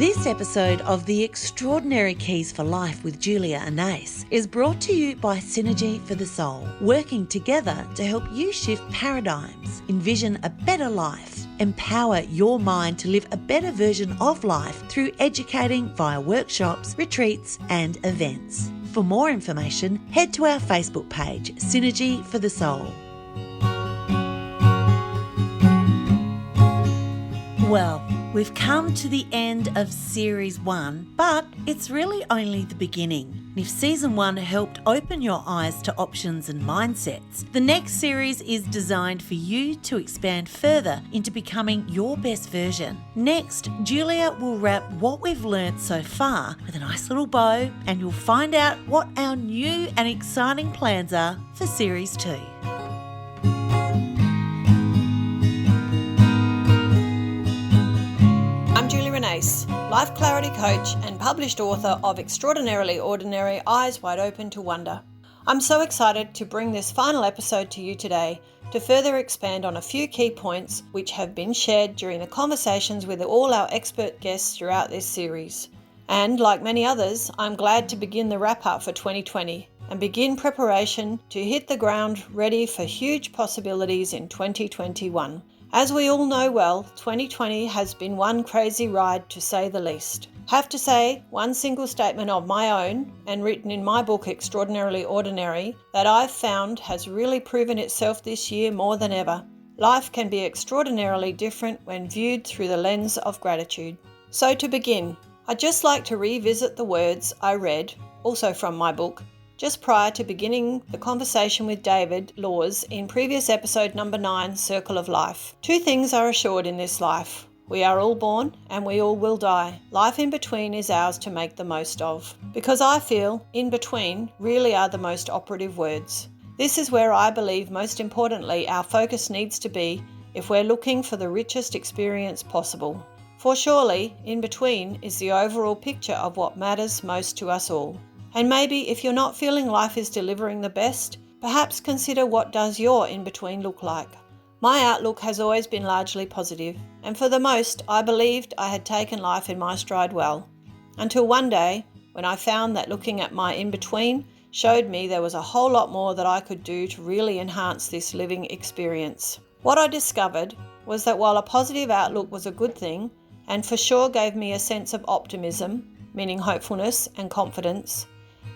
This episode of The Extraordinary Keys for Life with Julia Anais is brought to you by Synergy for the Soul, working together to help you shift paradigms, envision a better life, empower your mind to live a better version of life through educating via workshops, retreats and events. For more information, head to our Facebook page, Synergy for the Soul. Well, we've come to the end of Series 1, but it's really only the beginning. If Season 1 helped open your eyes to options and mindsets, the next series is designed for you to expand further into becoming your best version. Next, Julia will wrap what we've learnt so far with a nice little bow, and you'll find out what our new and exciting plans are for Series 2. Life clarity coach and published author of Extraordinarily Ordinary, Eyes Wide Open to Wonder. I'm so excited to bring this final episode to you today to further expand on a few key points which have been shared during the conversations with all our expert guests throughout this series. And like many others, I'm glad to begin the wrap-up for 2020 and begin preparation to hit the ground ready for huge possibilities in 2021. As we all know well, 2020 has been one crazy ride to say the least. Have to say, one single statement of my own, and written in my book Extraordinarily Ordinary, that I've found has really proven itself this year more than ever. Life can be extraordinarily different when viewed through the lens of gratitude. So to begin, I'd just like to revisit the words I read, also from my book, just prior to beginning the conversation with David Laws in previous episode number 9, Circle of Life. Two things are assured in this life. We are all born and we all will die. Life in between is ours to make the most of. Because I feel in between really are the most operative words. This is where I believe most importantly our focus needs to be if we're looking for the richest experience possible. For surely in between is the overall picture of what matters most to us all. And maybe if you're not feeling life is delivering the best, perhaps consider what does your in-between look like. My outlook has always been largely positive, and for the most, I believed I had taken life in my stride well. Until one day, when I found that looking at my in-between showed me there was a whole lot more that I could do to really enhance this living experience. What I discovered was that while a positive outlook was a good thing, and for sure gave me a sense of optimism, meaning hopefulness and confidence,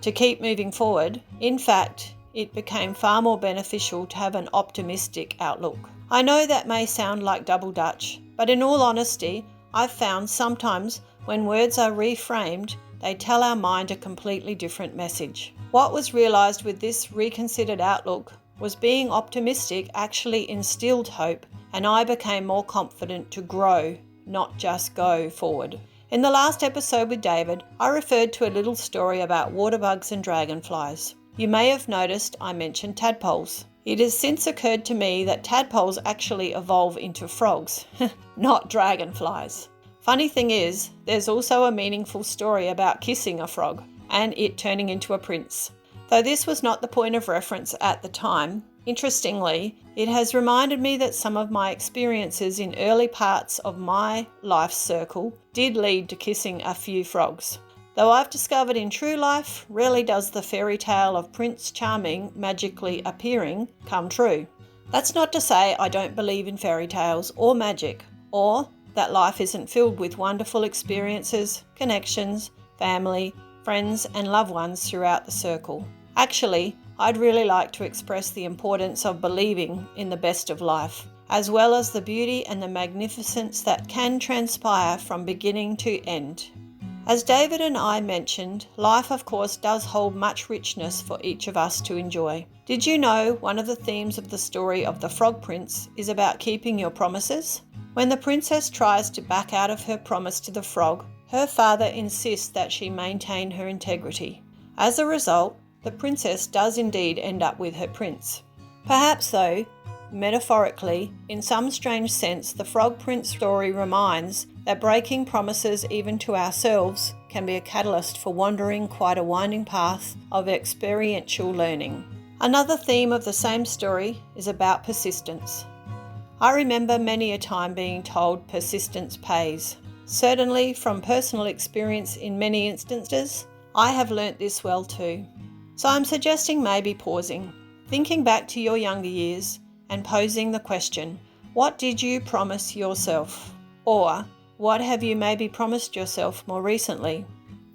to keep moving forward, in fact, it became far more beneficial to have an optimistic outlook. I know that may sound like double Dutch, but in all honesty, I've found sometimes when words are reframed, they tell our mind a completely different message. What was realised with this reconsidered outlook was being optimistic actually instilled hope, and I became more confident to grow, not just go forward. In the last episode with David, I referred to a little story about water bugs and dragonflies. You may have noticed I mentioned tadpoles. It has since occurred to me that tadpoles actually evolve into frogs, not dragonflies. Funny thing is, there's also a meaningful story about kissing a frog and it turning into a prince. Though this was not the point of reference at the time, interestingly, it has reminded me that some of my experiences in early parts of my life circle did lead to kissing a few frogs. Though I've discovered in true life, rarely does the fairy tale of Prince Charming magically appearing come true. That's not to say I don't believe in fairy tales or magic, or that life isn't filled with wonderful experiences, connections, family, friends and loved ones throughout the circle. Actually, I'd really like to express the importance of believing in the best of life, as well as the beauty and the magnificence that can transpire from beginning to end. As David and I mentioned, life of course does hold much richness for each of us to enjoy. Did you know one of the themes of the story of the Frog Prince is about keeping your promises? When the princess tries to back out of her promise to the frog, her father insists that she maintain her integrity. As a result, the princess does indeed end up with her prince. Perhaps though, metaphorically, in some strange sense, the Frog Prince story reminds that breaking promises even to ourselves can be a catalyst for wandering quite a winding path of experiential learning. Another theme of the same story is about persistence. I remember many a time being told persistence pays. Certainly from personal experience in many instances, I have learnt this well too. So I'm suggesting maybe pausing, thinking back to your younger years and posing the question, what did you promise yourself? Or what have you maybe promised yourself more recently?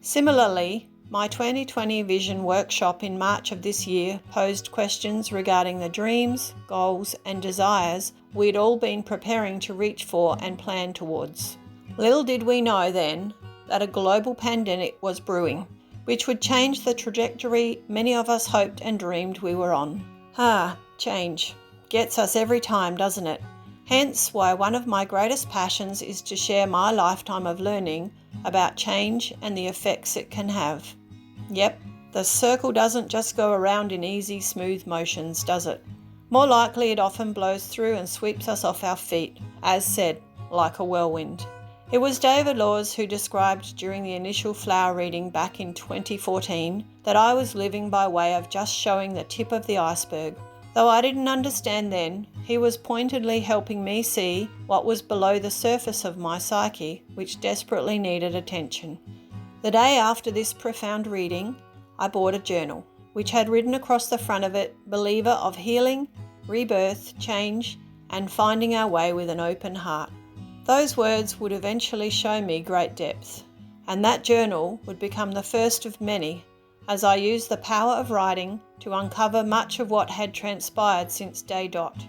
Similarly, my 2020 Vision workshop in March of this year posed questions regarding the dreams, goals and desires we'd all been preparing to reach for and plan towards. Little did we know then that a global pandemic was brewing, which would change the trajectory many of us hoped and dreamed we were on. Change. Gets us every time, doesn't it? Hence why one of my greatest passions is to share my lifetime of learning about change and the effects it can have. Yep, the circle doesn't just go around in easy, smooth motions, does it? More likely it often blows through and sweeps us off our feet, as said, like a whirlwind. It was David Laws who described during the initial flower reading back in 2014 that I was living by way of just showing the tip of the iceberg. Though I didn't understand then, he was pointedly helping me see what was below the surface of my psyche, which desperately needed attention. The day after this profound reading, I bought a journal, which had written across the front of it, believer of healing, rebirth, change, and finding our way with an open heart. Those words would eventually show me great depth, and that journal would become the first of many as I used the power of writing to uncover much of what had transpired since day dot,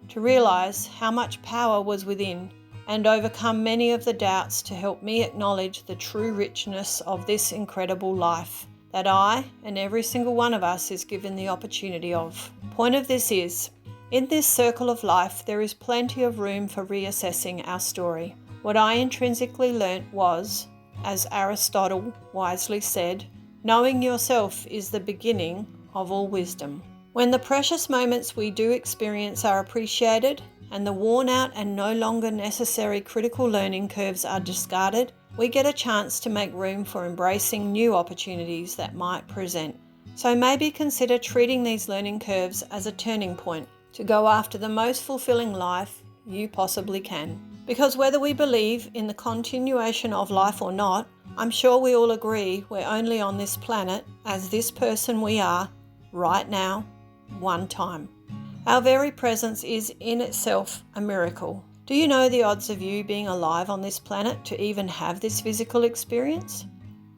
to realise how much power was within and overcome many of the doubts to help me acknowledge the true richness of this incredible life that I and every single one of us is given the opportunity of. Point of this is, in this circle of life there is plenty of room for reassessing our story. What I intrinsically learnt was, as Aristotle wisely said, knowing yourself is the beginning of all wisdom. When the precious moments we do experience are appreciated and the worn out and no longer necessary critical learning curves are discarded, we get a chance to make room for embracing new opportunities that might present. So maybe consider treating these learning curves as a turning point to go after the most fulfilling life you possibly can. Because whether we believe in the continuation of life or not, I'm sure we all agree we're only on this planet as this person we are right now, one time. Our very presence is in itself a miracle. Do you know the odds of you being alive on this planet to even have this physical experience?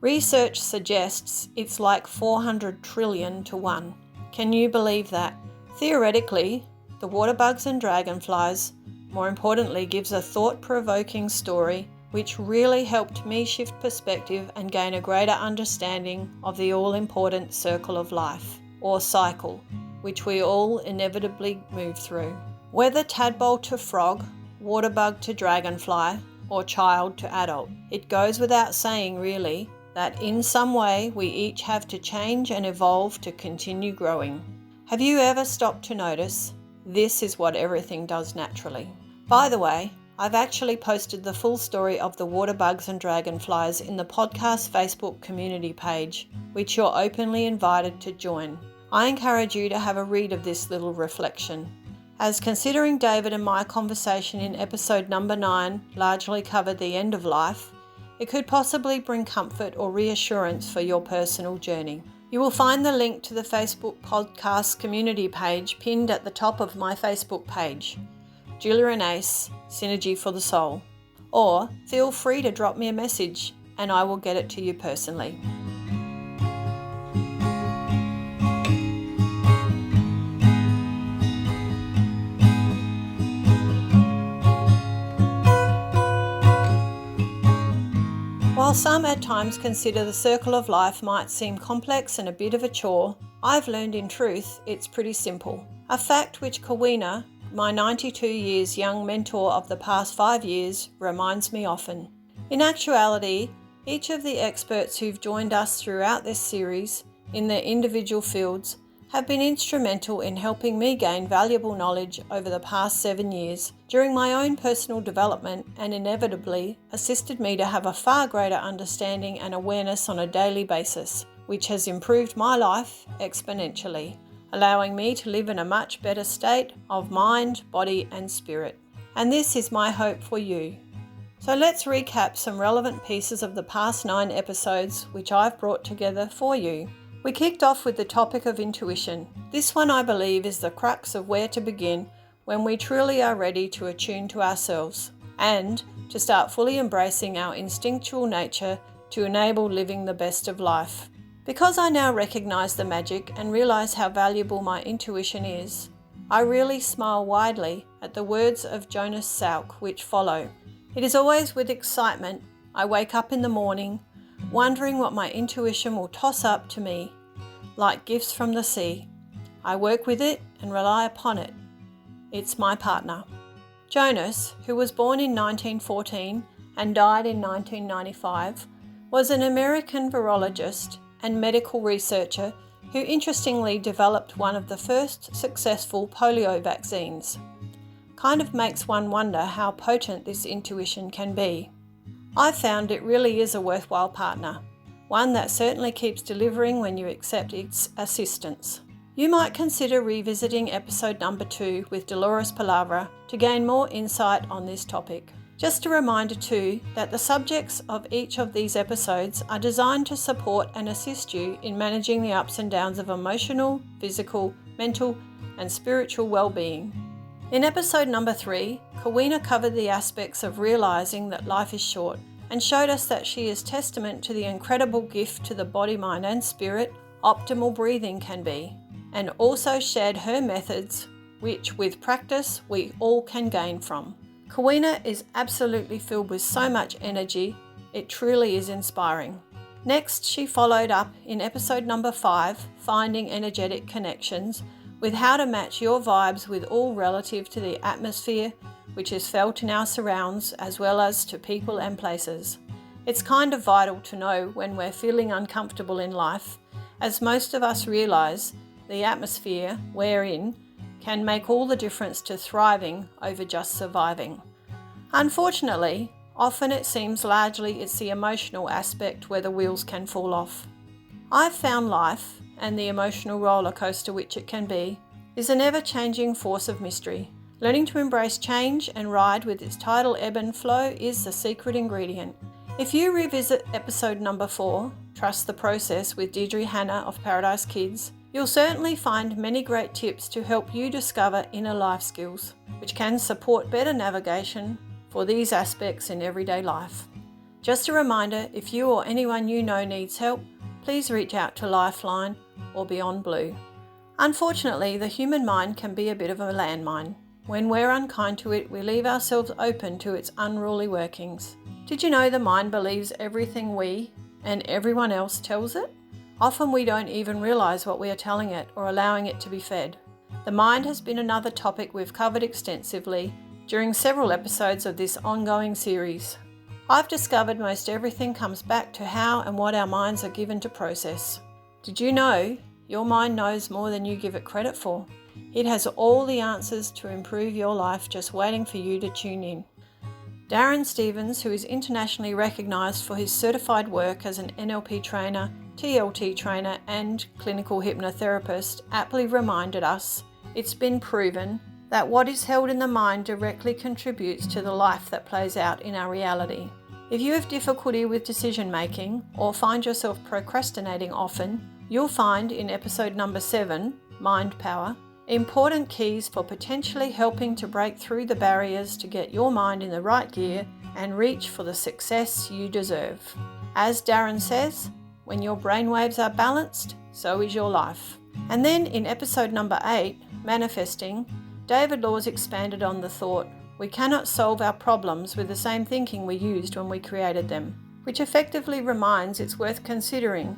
Research suggests it's like 400 trillion to 1. Can you believe that? Theoretically, the water bugs and dragonflies, more importantly, gives a thought-provoking story which really helped me shift perspective and gain a greater understanding of the all-important circle of life, or cycle, which we all inevitably move through. Whether tadpole to frog, water bug to dragonfly, or child to adult, it goes without saying really that in some way we each have to change and evolve to continue growing. Have you ever stopped to notice this is what everything does naturally? By the way, I've actually posted the full story of the water bugs and dragonflies in the podcast Facebook community page, which you're openly invited to join. I encourage you to have a read of this little reflection, as considering David and my conversation in episode number 9 largely covered the end of life, it could possibly bring comfort or reassurance for your personal journey. You will find the link to the Facebook podcast community page pinned at the top of my Facebook page, Julia and Ace, Synergy for the Soul. Or feel free to drop me a message and I will get it to you personally. While some at times consider the circle of life might seem complex and a bit of a chore, I've learned in truth it's pretty simple. A fact which Kawina, my 92 years young mentor of the past 5 years, reminds me often. In actuality, each of the experts who've joined us throughout this series in their individual fields have been instrumental in helping me gain valuable knowledge over the past 7 years during my own personal development and inevitably assisted me to have a far greater understanding and awareness on a daily basis, which has improved my life exponentially, allowing me to live in a much better state of mind, body and spirit. And this is my hope for you. So let's recap some relevant pieces of the past 9 episodes which I've brought together for you. We kicked off with the topic of intuition. This one I believe is the crux of where to begin when we truly are ready to attune to ourselves and to start fully embracing our instinctual nature to enable living the best of life. Because I now recognise the magic and realise how valuable my intuition is, I really smile widely at the words of Jonas Salk which follow. It is always with excitement I wake up in the morning, wondering what my intuition will toss up to me, like gifts from the sea. I work with it and rely upon it. It's my partner. Jonas, who was born in 1914 and died in 1995, was an American virologist and medical researcher who interestingly developed one of the first successful polio vaccines. Kind of makes one wonder how potent this intuition can be. I found it really is a worthwhile partner, one that certainly keeps delivering when you accept its assistance. You might consider revisiting episode number 2 with Dolores Palavra to gain more insight on this topic. Just a reminder too that the subjects of each of these episodes are designed to support and assist you in managing the ups and downs of emotional, physical, mental and spiritual well-being. In episode number 3, Kawina covered the aspects of realising that life is short and showed us that she is testament to the incredible gift to the body, mind and spirit optimal breathing can be, and also shared her methods which with practice we all can gain from. Kawina is absolutely filled with so much energy, it truly is inspiring. Next, she followed up in episode number 5, Finding Energetic Connections, with how to match your vibes with all relative to the atmosphere which is felt in our surrounds as well as to people and places. It's kind of vital to know when we're feeling uncomfortable in life, as most of us realise the atmosphere we're in can make all the difference to thriving over just surviving. Unfortunately, often it seems largely it's the emotional aspect where the wheels can fall off. I've found life, and the emotional roller coaster which it can be, is an ever-changing force of mystery. Learning to embrace change and ride with its tidal ebb and flow is the secret ingredient. If you revisit episode number 4, Trust the Process with Deirdre Hanna of Paradise Kids, you'll certainly find many great tips to help you discover inner life skills, which can support better navigation for these aspects in everyday life. Just a reminder, if you or anyone you know needs help, please reach out to Lifeline or Beyond Blue. Unfortunately, the human mind can be a bit of a landmine. When we're unkind to it, we leave ourselves open to its unruly workings. Did you know the mind believes everything we and everyone else tells it? Often we don't even realise what we are telling it or allowing it to be fed. The mind has been another topic we've covered extensively during several episodes of this ongoing series. I've discovered most everything comes back to how and what our minds are given to process. Did you know your mind knows more than you give it credit for? It has all the answers to improve your life just waiting for you to tune in. Darren Stevens, who is internationally recognised for his certified work as an NLP trainer, TLT trainer and clinical hypnotherapist, aptly reminded us it's been proven that what is held in the mind directly contributes to the life that plays out in our reality. If you have difficulty with decision making or find yourself procrastinating often, you'll find in episode number 7, Mind Power, important keys for potentially helping to break through the barriers to get your mind in the right gear and reach for the success you deserve. As Darren says, when your brainwaves are balanced, so is your life. And then in episode number 8, Manifesting, David Laws expanded on the thought, we cannot solve our problems with the same thinking we used when we created them, which effectively reminds it's worth considering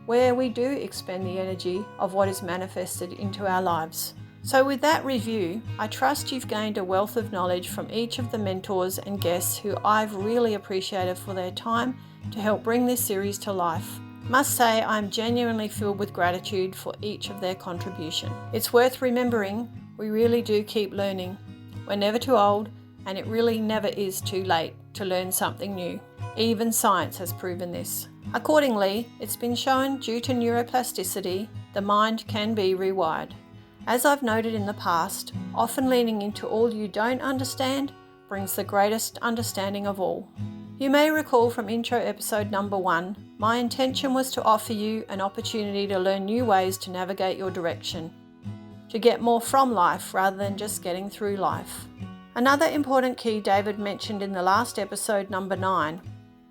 where we do expend the energy of what is manifested into our lives. So with that review, I trust you've gained a wealth of knowledge from each of the mentors and guests who I've really appreciated for their time to help bring this series to life. Must say I'm genuinely filled with gratitude for each of their contribution. It's worth remembering we really do keep learning. We're never too old, and it really never is too late to learn something new. Even science has proven this. Accordingly, it's been shown due to neuroplasticity, the mind can be rewired. As I've noted in the past, often leaning into all you don't understand brings the greatest understanding of all. You may recall from intro episode number 1, my intention was to offer you an opportunity to learn new ways to navigate your direction, to get more from life rather than just getting through life. Another important key David mentioned in the last episode number 9,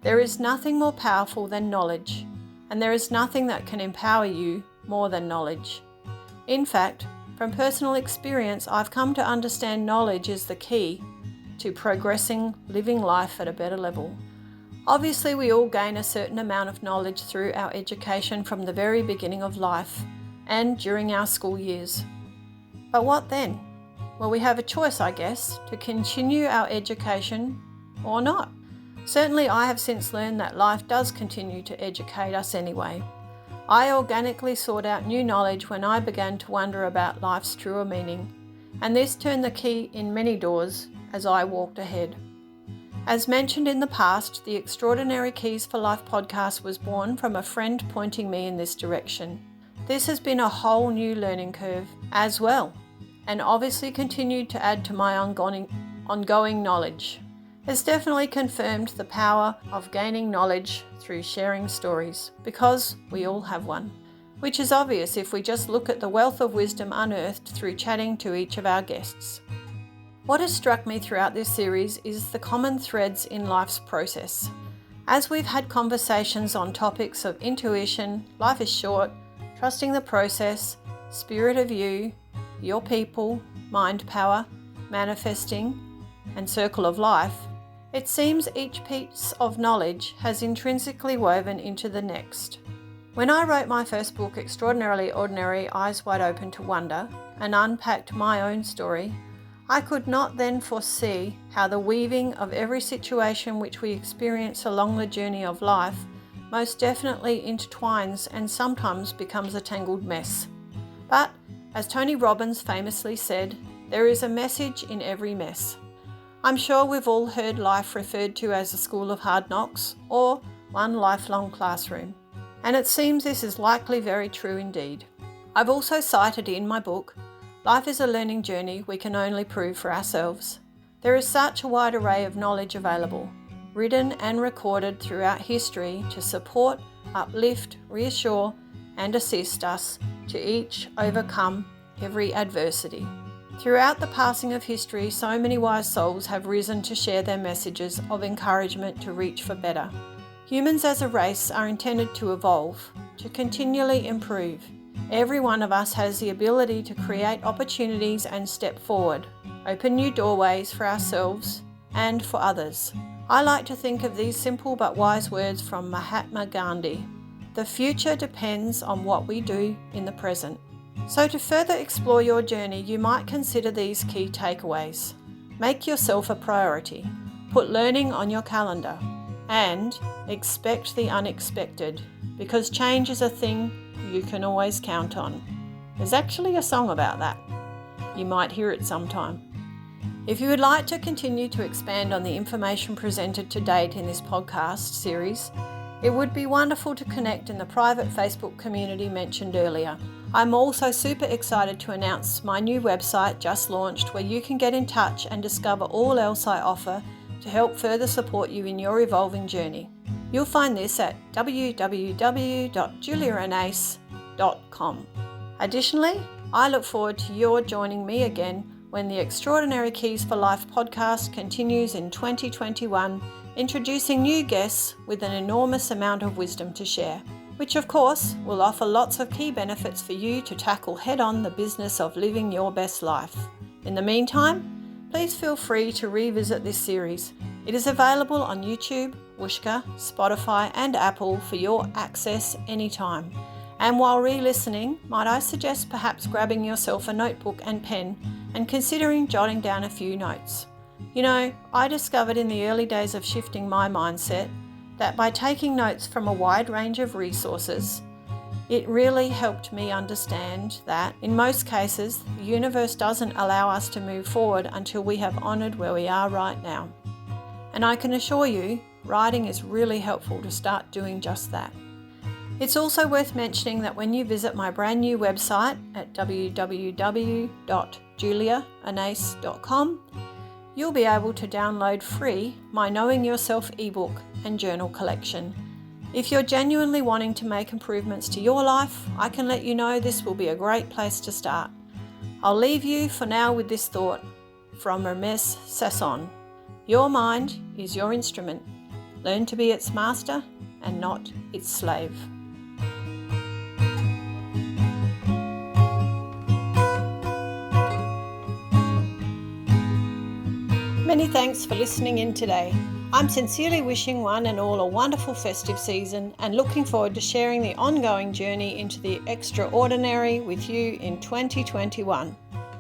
there is nothing more powerful than knowledge, and there is nothing that can empower you more than knowledge. In fact, from personal experience, I've come to understand knowledge is the key to progressing, living life at a better level. Obviously, we all gain a certain amount of knowledge through our education from the very beginning of life and during our school years. But what then? Well, we have a choice, I guess, to continue our education or not. Certainly, I have since learned that life does continue to educate us anyway. I organically sought out new knowledge when I began to wonder about life's truer meaning, and this turned the key in many doors as I walked ahead. As mentioned in the past, the Extraordinary Keys for Life podcast was born from a friend pointing me in this direction. This has been a whole new learning curve as well, and obviously continued to add to my ongoing knowledge. It's definitely confirmed the power of gaining knowledge through sharing stories, because we all have one, which is obvious if we just look at the wealth of wisdom unearthed through chatting to each of our guests. What has struck me throughout this series is the common threads in life's process. As we've had conversations on topics of intuition, life is short, trusting the process, spirit of you, your people, mind power, manifesting, and circle of life, it seems each piece of knowledge has intrinsically woven into the next. When I wrote my first book, Extraordinarily Ordinary, Eyes Wide Open to Wonder, and unpacked my own story, I could not then foresee how the weaving of every situation which we experience along the journey of life most definitely intertwines and sometimes becomes a tangled mess. But, as Tony Robbins famously said, there is a message in every mess. I'm sure we've all heard life referred to as a school of hard knocks or one lifelong classroom, and it seems this is likely very true indeed. I've also cited in my book, life is a learning journey we can only prove for ourselves. There is such a wide array of knowledge available, written and recorded throughout history to support, uplift, reassure, and assist us to each overcome every adversity. Throughout the passing of history, so many wise souls have risen to share their messages of encouragement to reach for better. Humans as a race are intended to evolve, to continually improve. Every one of us has the ability to create opportunities and step forward, open new doorways for ourselves and for others. I like to think of these simple but wise words from Mahatma Gandhi. The future depends on what we do in the present. So to further explore your journey, you might consider these key takeaways. Make yourself a priority. Put learning on your calendar. And expect the unexpected, because change is a thing you can always count on. There's actually a song about that. You might hear it sometime. If you would like to continue to expand on the information presented to date in this podcast series, it would be wonderful to connect in the private Facebook community mentioned earlier. I'm also super excited to announce my new website just launched, where you can get in touch and discover all else I offer to help further support you in your evolving journey. You'll find this at www.juliaanace.com. Additionally, I look forward to your joining me again when the Extraordinary Keys for Life podcast continues in 2021, introducing new guests with an enormous amount of wisdom to share, which of course will offer lots of key benefits for you to tackle head-on the business of living your best life. In the meantime, please feel free to revisit this series. It is available on YouTube, Whooshkaa, Spotify and Apple for your access anytime. And while re-listening, might I suggest perhaps grabbing yourself a notebook and pen and considering jotting down a few notes. You know, I discovered in the early days of shifting my mindset that by taking notes from a wide range of resources, it really helped me understand that, in most cases, the universe doesn't allow us to move forward until we have honoured where we are right now. And I can assure you, writing is really helpful to start doing just that. It's also worth mentioning that when you visit my brand new website at www.juliaanace.com, you'll be able to download free my Knowing Yourself ebook and journal collection. If you're genuinely wanting to make improvements to your life, I can let you know this will be a great place to start. I'll leave you for now with this thought from Ramesh Sasson. Your mind is your instrument. Learn to be its master and not its slave. Many thanks for listening in today. I'm sincerely wishing one and all a wonderful festive season and looking forward to sharing the ongoing journey into the extraordinary with you in 2021.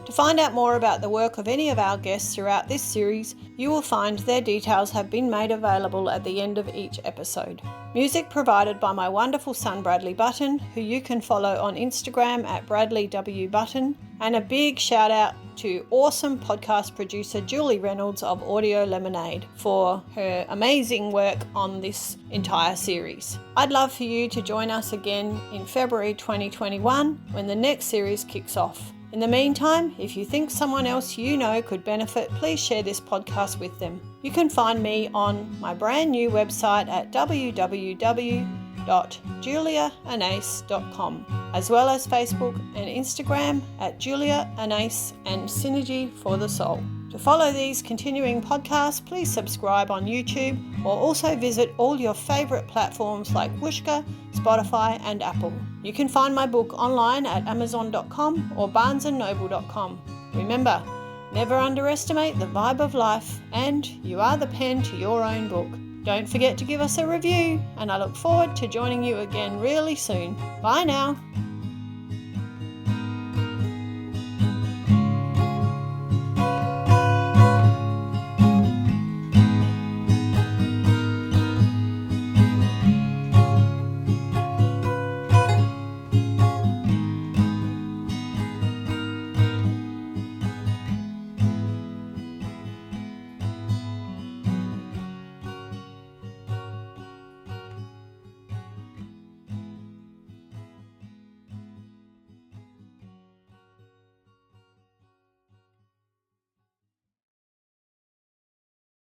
To find out more about the work of any of our guests throughout this series, you will find their details have been made available at the end of each episode. Music provided by my wonderful son Bradley Button, who you can follow on Instagram at BradleyWButton, and a big shout out to awesome podcast producer Julie Reynolds of Audio Lemonade for her amazing work on this entire series. I'd love for you to join us again in February 2021 when the next series kicks off. In the meantime, if you think someone else you know could benefit, please share this podcast with them. You can find me on my brand new website at www.juliaanase.com, as well as Facebook and Instagram at Julia Anase and Synergy for the Soul. To follow these continuing podcasts, please subscribe on YouTube or also visit all your favourite platforms like Whooshkaa, Spotify and Apple. You can find my book online at amazon.com or barnesandnoble.com. Remember, never underestimate the vibe of life, and you are the pen to your own book. Don't forget to give us a review, and I look forward to joining you again really soon. Bye now.